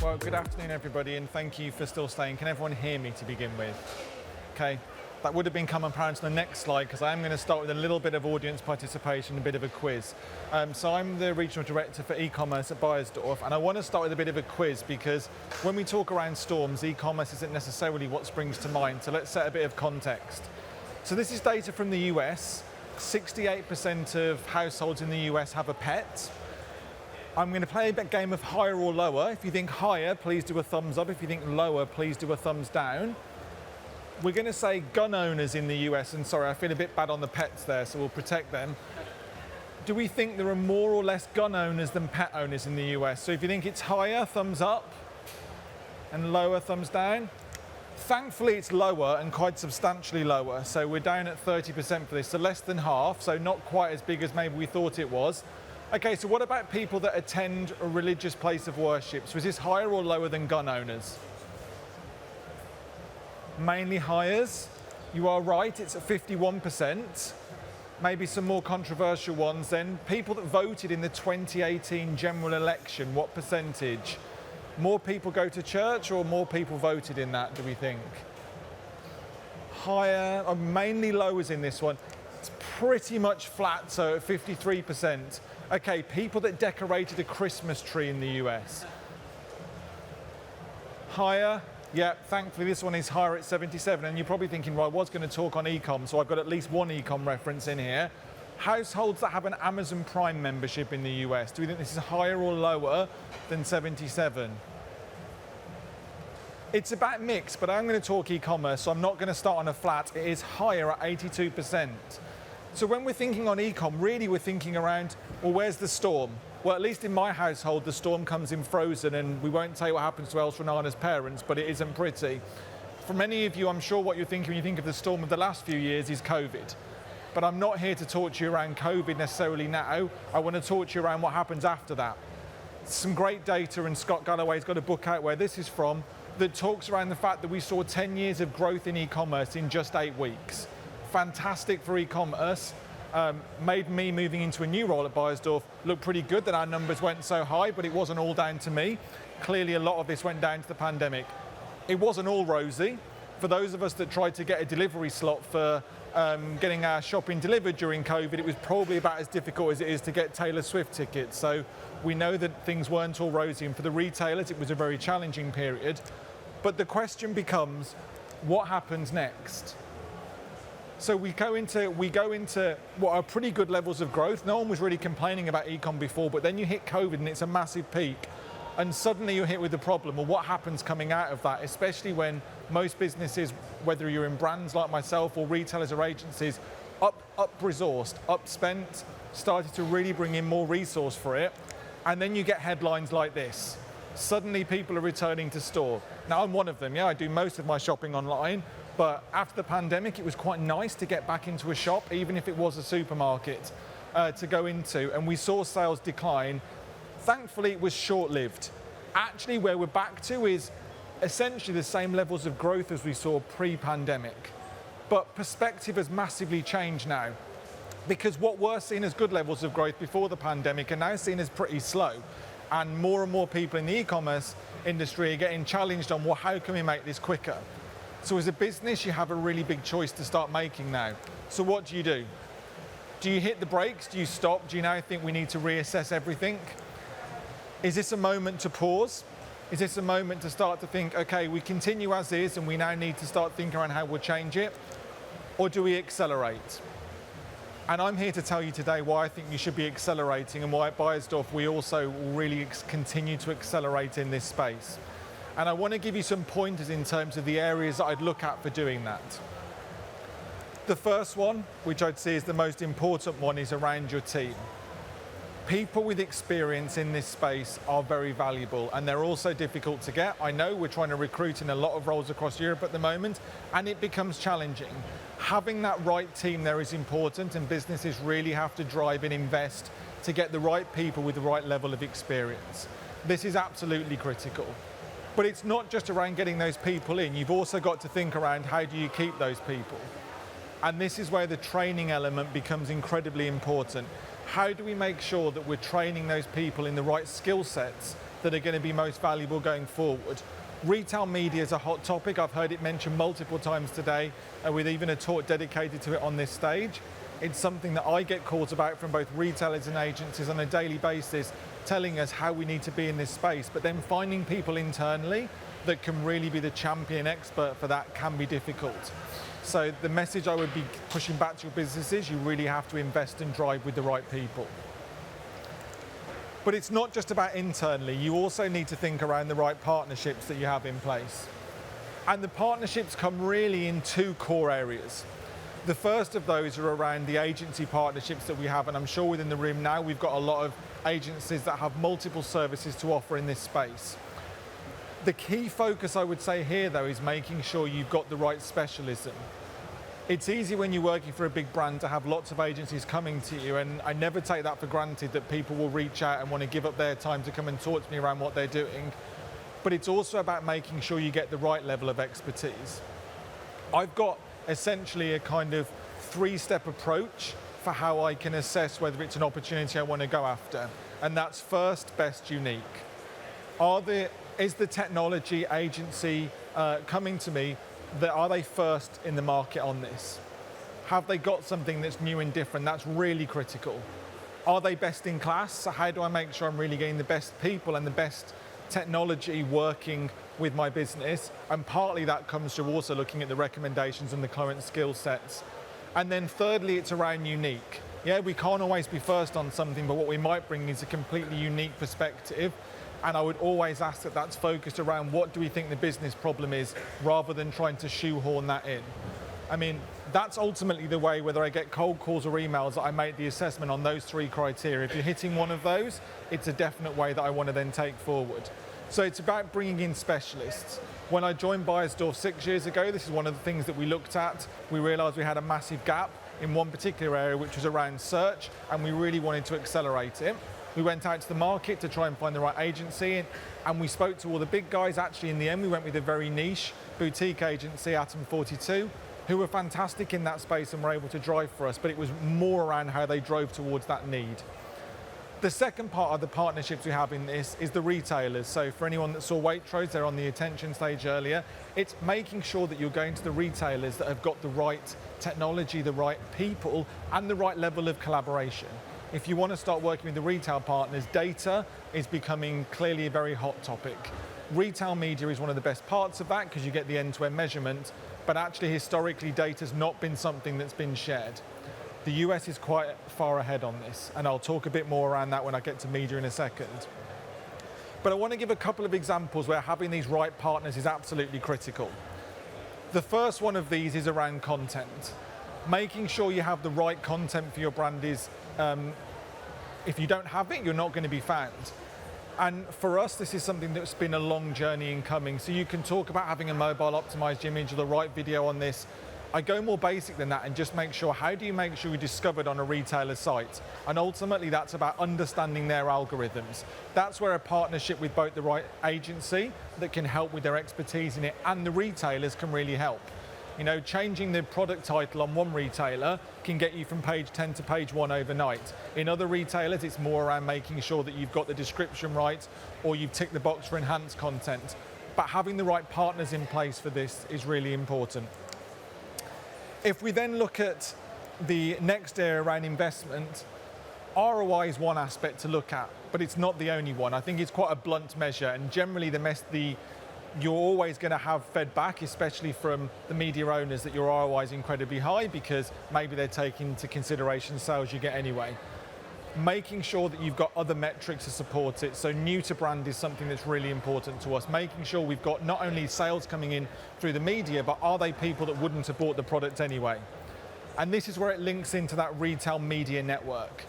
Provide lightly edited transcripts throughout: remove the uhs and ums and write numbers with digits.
Well, good afternoon, everybody, and thank you for still staying. Can everyone hear me to begin with? Okay, that would have become apparent on the next slide because I am going to start with a little bit of audience participation, a bit of a quiz. So I'm the Regional Director for eCommerce at Beiersdorf, and I want to start with a bit of a quiz because when we talk around storms, eCommerce isn't necessarily what springs to mind, so let's set a bit of context. So this is data from the US. 68% of households in the US have a pet. I'm going to play a game of higher or lower. If you think higher, please do a thumbs up. If you think lower, please do a thumbs down. We're going to say gun owners in the US, and sorry, I feel a bit bad on the pets there, so we'll protect them. Do we think there are more or less gun owners than pet owners in the US? So if you think it's higher, thumbs up, and lower, thumbs down. Thankfully, it's lower and quite substantially lower. So we're down at 30% for this, so less than half, so not quite as big as maybe we thought it was. Okay, so what about people that attend a religious place of worship? So is this higher or lower than gun owners? Mainly hires. You are right, it's at 51%. Maybe some more controversial ones then. People that voted in the 2018 general election, what percentage? More people go to church or more people voted in that, do we think? Higher, mainly lowers in this one. It's pretty much flat, so at 53%. Okay, people that decorated a Christmas tree in the US. Higher, yeah, thankfully this one is higher at 77, and you're probably thinking, well, I was going to talk on eCom, so I've got at least one eCom reference in here. Households that have an Amazon Prime membership in the US, do we think this is higher or lower than 77? It's about mix, but I'm going to talk e-commerce, so I'm not going to start on a flat. It is higher at 82%. So when we're thinking on e-com, really we're thinking around, well, where's the storm? Well, at least in my household, the storm comes in frozen, and we won't tell you what happens to Elsa and Anna's parents, but it isn't pretty. For many of you, I'm sure what you're thinking when you think of the storm of the last few years is COVID. But I'm not here to talk to you around COVID necessarily now. I want to talk to you around what happens after that. Some great data, and Scott Galloway's got a book out where this is from, that talks around the fact that we saw 10 years of growth in e-commerce in just 8 weeks. Fantastic for e-commerce. Made me moving into a new role at Beiersdorf look pretty good that our numbers went so high, but it wasn't all down to me. Clearly a lot of this went down to the pandemic. It wasn't all rosy. For those of us that tried to get a delivery slot for getting our shopping delivered during COVID, it was probably about as difficult as it is to get Taylor Swift tickets. So we know that things weren't all rosy, and for the retailers it was a very challenging period. But the question becomes, what happens next? So we go into what are pretty good levels of growth. No one was really complaining about e-com before, but then you hit COVID and it's a massive peak. And suddenly you're hit with the problem. Well, what happens coming out of that, especially when most businesses, whether you're in brands like myself or retailers or agencies, up-resourced, up-spent, started to really bring in more resource for it. And then you get headlines like this. Suddenly people are returning to store. Now I'm one of them, yeah, I do most of my shopping online, but after the pandemic, it was quite nice to get back into a shop, even if it was a supermarket, to go into, and we saw sales decline. Thankfully, it was short-lived. Actually, where we're back to is essentially the same levels of growth as we saw pre-pandemic. But perspective has massively changed now, because what were seen as good levels of growth before the pandemic are now seen as pretty slow. And more people in the e-commerce industry are getting challenged on, well, how can we make this quicker? So as a business, you have a really big choice to start making now. So what do you do? Do you hit the brakes? Do you stop? Do you now think we need to reassess everything? Is this a moment to pause? Is this a moment to start to think, okay, we continue as is and we now need to start thinking around how we'll change it? Or do we accelerate? And I'm here to tell you today why I think you should be accelerating, and why at Beiersdorf we also really continue to accelerate in this space. And I want to give you some pointers in terms of the areas that I'd look at for doing that. The first one, which I'd see is the most important one, is around your team. People with experience in this space are very valuable, and they're also difficult to get. I know we're trying to recruit in a lot of roles across Europe at the moment, and it becomes challenging. Having that right team there is important, and businesses really have to drive and invest to get the right people with the right level of experience. This is absolutely critical. But it's not just around getting those people in. You've also got to think around, how do you keep those people? And this is where the training element becomes incredibly important. How do we make sure that we're training those people in the right skill sets that are going to be most valuable going forward. Retail media is a hot topic. I've heard it mentioned multiple times today, with even a talk dedicated to it on this stage. It's something that I get calls about from both retailers and agencies on a daily basis, telling us how we need to be in this space, but then finding people internally that can really be the champion expert for that can be difficult. So the message I would be pushing back to your business is you really have to invest and drive with the right people. But it's not just about internally, you also need to think around the right partnerships that you have in place. And the partnerships come really in two core areas. The first of those are around the agency partnerships that we have, and I'm sure within the room now we've got a lot of agencies that have multiple services to offer in this space. The key focus I would say here though is making sure you've got the right specialism. It's easy when you're working for a big brand to have lots of agencies coming to you, and I never take that for granted that people will reach out and want to give up their time to come and talk to me around what they're doing. But it's also about making sure you get the right level of expertise. I've got essentially a kind of three-step approach for how I can assess whether it's an opportunity I want to go after. And that's first, best, unique. Is the technology agency coming to me, are they first in the market on this? Have they got something that's new and different? That's really critical. Are they best in class? So how do I make sure I'm really getting the best people and the best technology working with my business? And partly that comes through also looking at the recommendations and the current skill sets. And then thirdly, it's around unique. Yeah, we can't always be first on something, but what we might bring is a completely unique perspective. And I would always ask that that's focused around what do we think the business problem is, rather than trying to shoehorn that in. I mean, that's ultimately the way, whether I get cold calls or emails, that I make the assessment on those three criteria. If you're hitting one of those, it's a definite way that I want to then take forward. So it's about bringing in specialists. When I joined Beiersdorf 6 years ago, this is one of the things that we looked at. We realized we had a massive gap in one particular area, which was around search, and we really wanted to accelerate it. We went out to the market to try and find the right agency, and we spoke to all the big guys. Actually, in the end, we went with a very niche boutique agency, Atom 42, who were fantastic in that space and were able to drive for us, but it was more around how they drove towards that need. The second part of the partnerships we have in this is the retailers. So for anyone that saw Waitrose, they're on the attention stage earlier, it's making sure that you're going to the retailers that have got the right technology, the right people, and the right level of collaboration. If you want to start working with the retail partners, data is becoming clearly a very hot topic. Retail media is one of the best parts of that because you get the end-to-end measurement, but actually historically data's not been something that's been shared. The US is quite far ahead on this, and I'll talk a bit more around that when I get to media in a second. But I want to give a couple of examples where having these right partners is absolutely critical. The first one of these is around content. Making sure you have the right content for your brand is, if you don't have it, you're not going to be found. And for us, this is something that's been a long journey in coming. So you can talk about having a mobile optimized image or the right video on this. I go more basic than that and just make sure, how do you make sure you're discovered on a retailer's site? And ultimately that's about understanding their algorithms. That's where a partnership with both the right agency that can help with their expertise in it and the retailers can really help. You know, changing the product title on one retailer can get you from page 10 to page 1 overnight. In other retailers, it's more around making sure that you've got the description right or you've ticked the box for enhanced content. But having the right partners in place for this is really important. If we then look at the next area around investment, ROI is one aspect to look at, but it's not the only one. I think it's quite a blunt measure, and generally you're always going to have fed back, especially from the media owners, that your ROI is incredibly high because maybe they're taking into consideration sales you get anyway. Making sure that you've got other metrics to support it. So new to brand is something that's really important to us. Making sure we've got not only sales coming in through the media, but are they people that wouldn't have bought the product anyway? And this is where it links into that retail media network.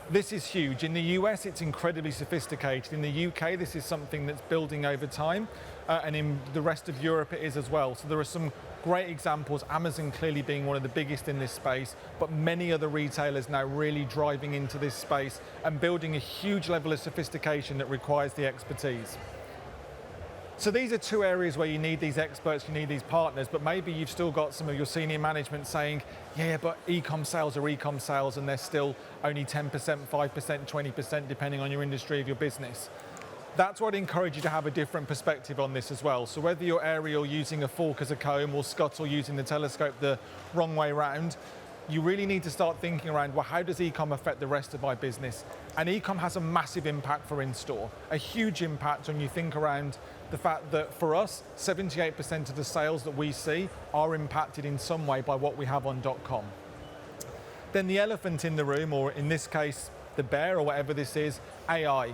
This is huge. In the US, it's incredibly sophisticated. In the UK, this is something that's building over time. And in the rest of Europe, it is as well. So there are some great examples, Amazon clearly being one of the biggest in this space, but many other retailers now really driving into this space and building a huge level of sophistication that requires the expertise. So these are two areas where you need these experts, you need these partners, but maybe you've still got some of your senior management saying, yeah, but e-com sales are e-com sales and they're still only 10%, 5%, 20%, depending on your industry of your business. That's why I'd encourage you to have a different perspective on this as well. So whether you're Ariel using a fork as a comb or Scuttle using the telescope the wrong way around, you really need to start thinking around, well, how does e-com affect the rest of my business? And e-com has a massive impact for in-store, a huge impact when you think around the fact that for us, 78% of the sales that we see are impacted in some way by what we have on .com. Then the elephant in the room, or in this case, the bear or whatever this is, AI.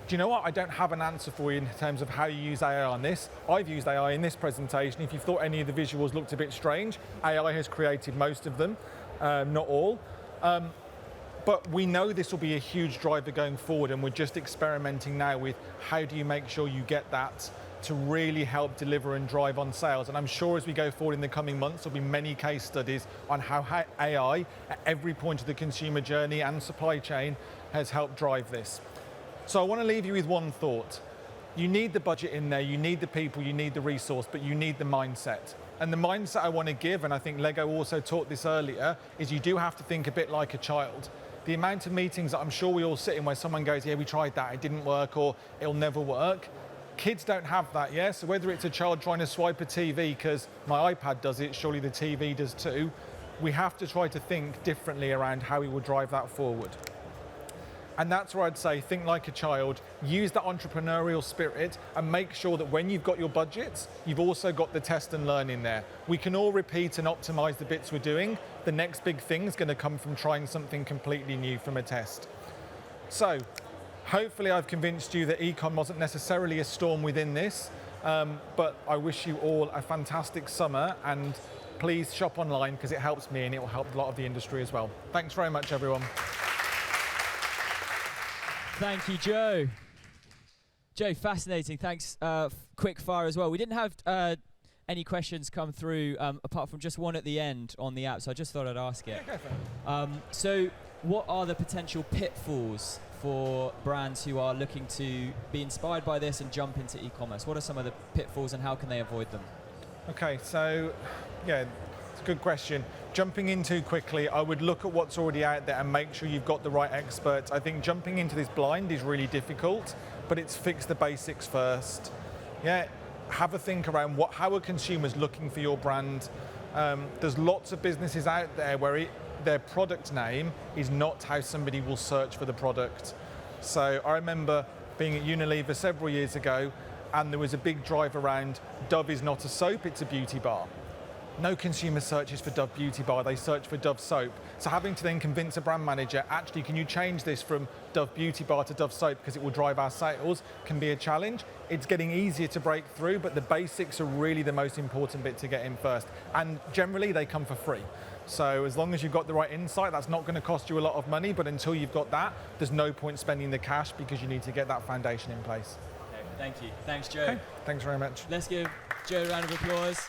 Do you know what? I don't have an answer for you in terms of how you use AI on this. I've used AI in this presentation. If you thought any of the visuals looked a bit strange, AI has created most of them, not all. But we know this will be a huge driver going forward, and we're just experimenting now with how do you make sure you get that to really help deliver and drive on sales. And I'm sure as we go forward in the coming months, there'll be many case studies on how AI at every point of the consumer journey and supply chain has helped drive this. So I want to leave you with one thought. You need the budget in there, you need the people, you need the resource, but you need the mindset. And the mindset I want to give, and I think Lego also taught this earlier, is you do have to think a bit like a child. The amount of meetings that I'm sure we all sit in where someone goes, yeah, we tried that, it didn't work, or it'll never work. Kids don't have that, yeah? So whether it's a child trying to swipe a TV because my iPad does it, surely the TV does too, we have to try to think differently around how we will drive that forward. And that's where I'd say, think like a child, use that entrepreneurial spirit, and make sure that when you've got your budgets, you've also got the test and learn in there. We can all repeat and optimize the bits we're doing. The next big thing is going to come from trying something completely new from a test. So, hopefully I've convinced you that e-com wasn't necessarily a storm within this, but I wish you all a fantastic summer, and please shop online because it helps me and it will help a lot of the industry as well. Thanks very much, everyone. Thank you, Joe. Joe, fascinating. Thanks. Quick fire as well. We didn't have any questions come through apart from just one at the end on the app, so I just thought I'd ask it. Yeah, go for it. So what are the potential pitfalls for brands who are looking to be inspired by this and jump into e-commerce? What are some of the pitfalls and how can they avoid them? Okay, so yeah, it's a good question. Jumping in too quickly, I would look at what's already out there and make sure you've got the right experts. I think jumping into this blind is really difficult, but it's fix the basics first. Yeah, have a think around how are consumers looking for your brand. There's lots of businesses out there where their product name is not how somebody will search for the product. So I remember being at Unilever several years ago, and there was a big drive around Dove is not a soap, it's a beauty bar. No consumer searches for Dove Beauty Bar, they search for Dove Soap. So having to then convince a brand manager, actually, can you change this from Dove Beauty Bar to Dove Soap because it will drive our sales, can be a challenge. It's getting easier to break through, but the basics are really the most important bit to get in first. And generally, they come for free. So as long as you've got the right insight, that's not going to cost you a lot of money, but until you've got that, there's no point spending the cash because you need to get that foundation in place. Okay, thank you. Thanks, Joe. Okay, thanks very much. Let's give Joe a round of applause.